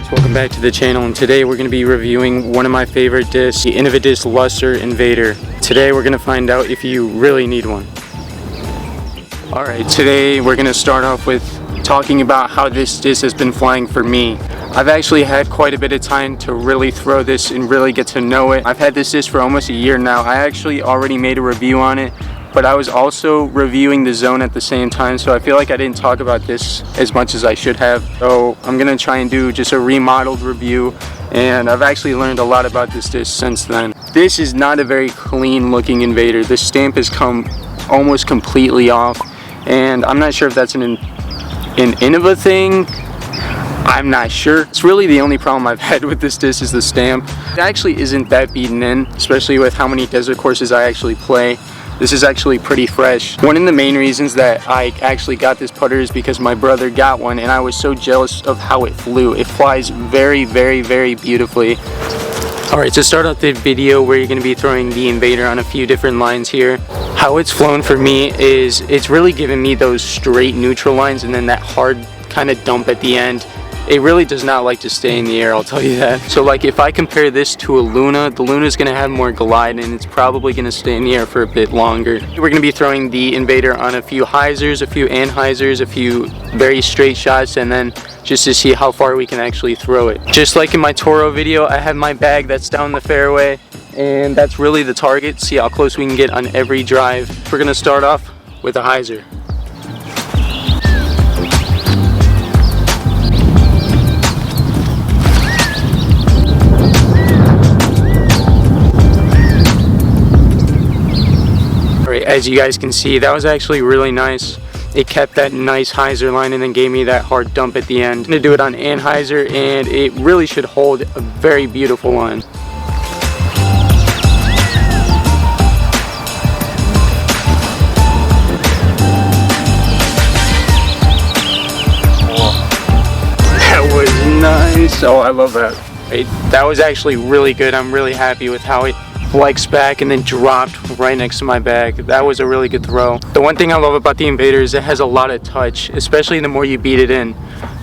guys, welcome back to the channel, and today we're going to be reviewing one of my favorite discs, the Invader Luster Invader. Today we're going to find out if you really need one. Alright, today we're going to start off with talking about how this disc has been flying for me. I've actually had quite a bit of time to really throw this and really get to know it. I've had this disc for almost a year now. I actually already made a review on it, but I was also reviewing the Zone at the same time, so I feel like I didn't talk about this as much as I should have. So I'm gonna try and do just a remodeled review, and I've actually learned a lot about this disc since then. This is not a very clean looking Invader. The stamp has come almost completely off, and I'm not sure if that's an Innova thing. I'm not sure. It's really the only problem I've had with this disc is the stamp. It actually isn't that beaten in, especially with how many desert courses I actually play. This is actually pretty fresh. One of the main reasons that I actually got this putter is because my brother got one, and I was so jealous of how it flew. It flies very, very, very beautifully. Alright, to start out the video, where you're going to be throwing the Invader on a few different lines here. How it's flown for me is it's really given me those straight neutral lines and then that hard kind of dump at the end. It really does not like to stay in the air, I'll tell you that. So like if I compare this to a Luna, the Luna is going to have more glide and it's probably going to stay in the air for a bit longer. We're going to be throwing the Invader on a few hyzers, a few anhyzers, a few very straight shots, and then just to see how far we can actually throw it. Just like in my Toro video, I have my bag that's down the fairway, and that's really the target. See how close we can get on every drive. We're going to start off with a hyzer. As you guys can see, that was actually really nice. It kept that nice hyzer line and then gave me that hard dump at the end. I'm going to do it on anhyzer, and it really should hold a very beautiful line. That was nice. Oh, I love that. That was actually really good. I'm really happy with how it flex back and then dropped right next to my bag. That was a really good throw. The one thing I love about the Invader is it has a lot of touch, especially the more you beat it in.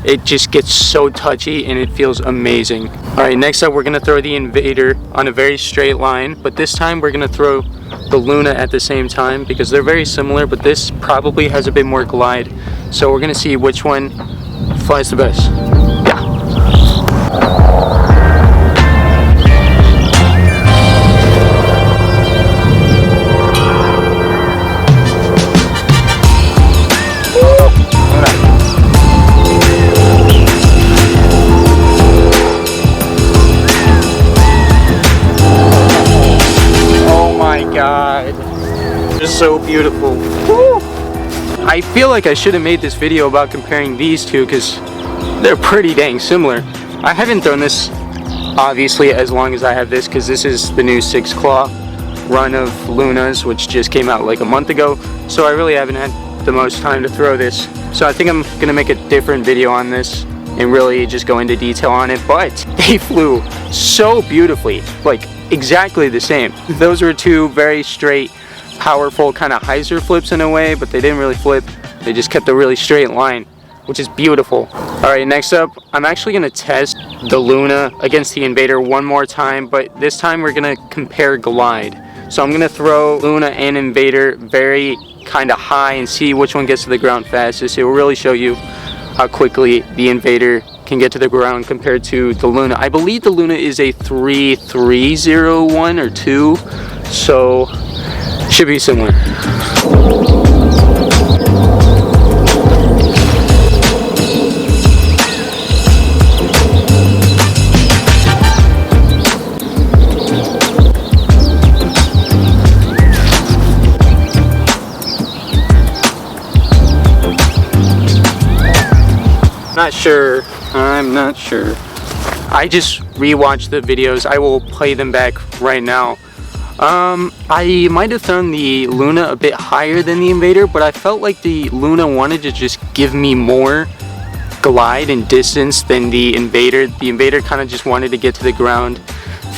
It just gets so touchy and it feels amazing. Alright, next up we're going to throw the Invader on a very straight line, but this time we're going to throw the Luna at the same time because they're very similar, but this probably has a bit more glide. So we're going to see which one flies the best. Yeah. So beautiful. Woo! I feel like I should have made this video about comparing these two because they're pretty dang similar. I haven't thrown this obviously as long as I have this because this is the new 6 claw run of Lunas, which just came out like a month ago, so I really haven't had the most time to throw this. So I think I'm gonna make a different video on this and really just go into detail on it, but they flew so beautifully, like exactly the same. Those were two very straight, powerful kind of hyzer flips in a way, but they didn't really flip. They just kept a really straight line, which is beautiful. Alright, next up, I'm actually going to test the Luna against the Invader one more time, but this time we're going to compare glide. So I'm going to throw Luna and Invader very kind of high and see which one gets to the ground fastest. It will really show you how quickly the Invader can get to the ground compared to the Luna. I believe the Luna is a 3.301 or 2, so should be similar. I'm not sure. I just rewatched the videos. I will play them back right now. I might have thrown the Luna a bit higher than the Invader, but I felt like the Luna wanted to just give me more glide and distance than the Invader. The Invader kind of just wanted to get to the ground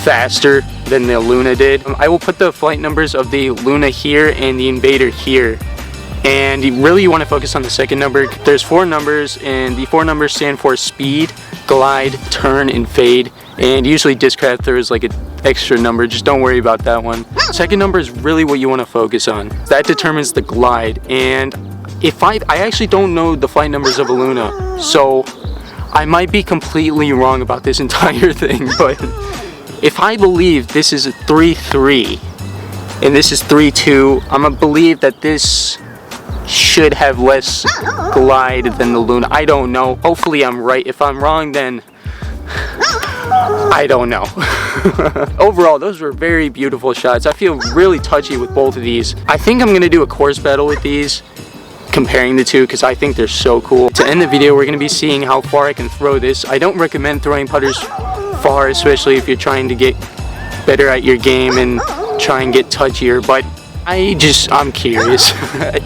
faster than the Luna did. I will put the flight numbers of the Luna here and the Invader here. And you want to focus on the second number. There's 4 numbers, and the 4 numbers stand for speed, glide, turn, and fade. And usually Discraft throws like an extra number, just don't worry about that one. Second number is really what you want to focus on. That determines the glide. And if I actually don't know the flight numbers of a Luna, so I might be completely wrong about this entire thing, but if I believe this is a 3-3 and this is 3-2, I'm gonna believe that this should have less glide than the Luna. I don't know. Hopefully I'm right. If I'm wrong, then I don't know. Overall, those were very beautiful shots. I feel really touchy with both of these. I think I'm gonna do a course battle with these, comparing the two, because I think they're so cool. To end the video, we're gonna be seeing how far I can throw this. I don't recommend throwing putters far, especially if you're trying to get better at your game and try and get touchier, but I'm curious.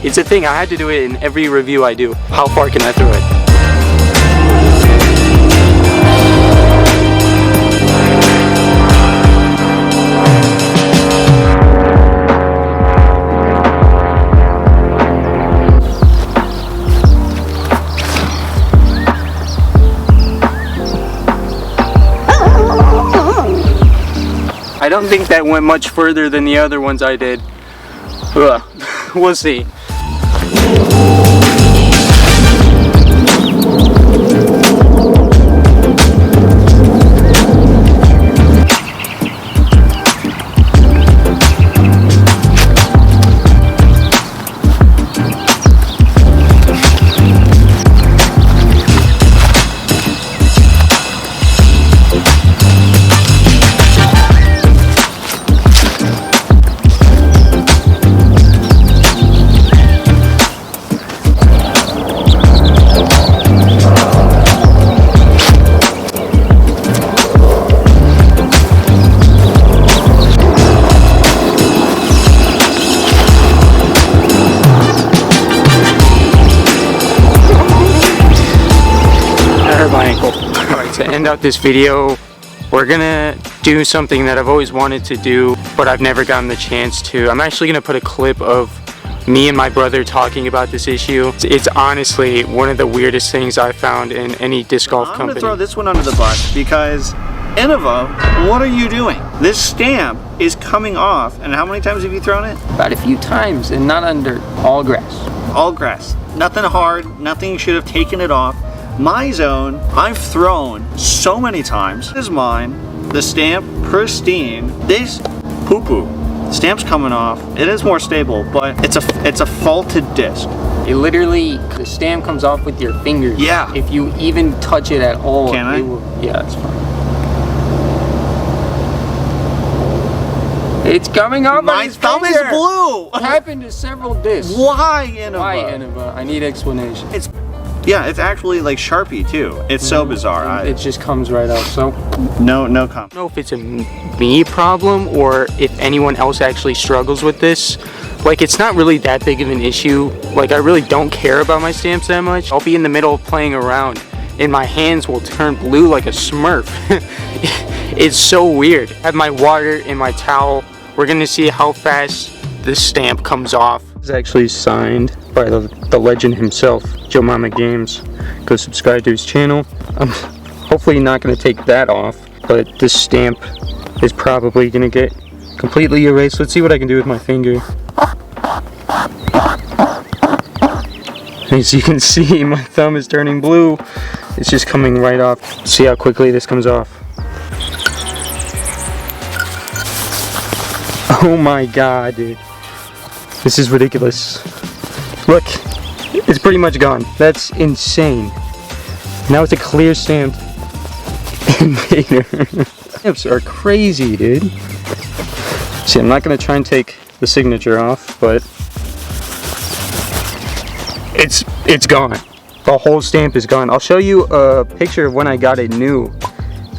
It's a thing, I had to do it in every review I do. How far can I throw it? I don't think that went much further than the other ones I did. We'll see. To end out this video, we're gonna do something that I've always wanted to do, but I've never gotten the chance to. I'm actually gonna put a clip of me and my brother talking about this issue. It's honestly one of the weirdest things I've found in any disc golf company. I'm gonna throw this one under the bus because, Innova, what are you doing? This stamp is coming off, and how many times have you thrown it? About a few times, and not under all grass. All grass. Nothing hard, nothing should have taken it off. My zone, I've thrown so many times. This is mine. The stamp, pristine. This poo-poo. Stamp's coming off. It is more stable, but it's a faulted disc. It literally, the stamp comes off with your fingers. Yeah. If you even touch it at all. Can I? Yeah, that's fine. It's coming off. My thumb is blue. What happened to several discs? Why, Innova? Why, Innova? I need explanation. Yeah, it's actually like Sharpie too. It's so bizarre. It just comes right out. So no comment. I don't know if it's a me problem or if anyone else actually struggles with this. Like, it's not really that big of an issue. Like, I really don't care about my stamps that much. I'll be in the middle of playing around and my hands will turn blue like a Smurf. It's so weird. I have my water and my towel. We're gonna see how fast this stamp comes off. It's actually signed by the legend himself, Joe Mama Games. Go subscribe to his channel. I'm hopefully not going to take that off, but this stamp is probably going to get completely erased. Let's see what I can do with my finger. As you can see, my thumb is turning blue. It's just coming right off. See how quickly this comes off. Oh my god, dude. This is ridiculous. Look, it's pretty much gone. That's insane. Now it's a clear stamped Invader. Stamps are crazy, dude. See, I'm not gonna try and take the signature off, but it's gone. The whole stamp is gone. I'll show you a picture of when I got it new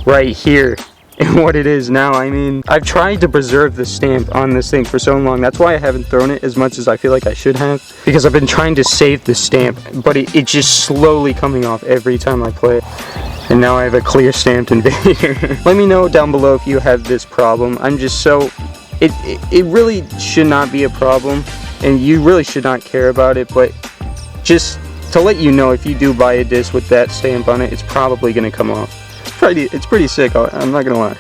right here. And what it is now. I mean, I've tried to preserve the stamp on this thing for so long. That's why I haven't thrown it as much as I feel like I should have, because I've been trying to save the stamp, but it's just slowly coming off every time I play it. And now I have a clear stamped Invader. Let me know down below if you have this problem. I'm just so... It really should not be a problem, and you really should not care about it, but just to let you know, if you do buy a disc with that stamp on it, it's probably going to come off. It's pretty sick, I'm not going to lie.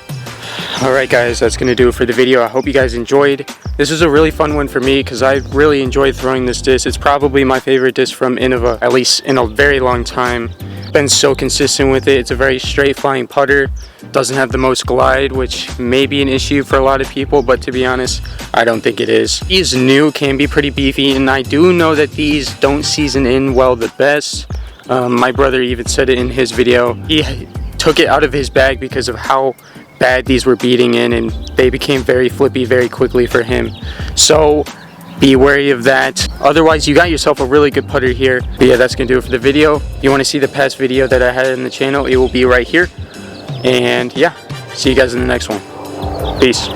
Alright guys, that's going to do it for the video. I hope you guys enjoyed. This was a really fun one for me because I really enjoyed throwing this disc. It's probably my favorite disc from Innova, at least in a very long time. Been so consistent with it. It's a very straight flying putter. Doesn't have the most glide, which may be an issue for a lot of people, but to be honest, I don't think it is. These new can be pretty beefy, and I do know that these don't season in well the best. My brother even said it in his video. He took it out of his bag because of how bad these were beating in, and they became very flippy very quickly for him. So be wary of that. Otherwise, you got yourself a really good putter here. But yeah, that's gonna do it for the video. If you want to see the past video that I had in the channel, it will be right here. And yeah, see you guys in the next one. Peace.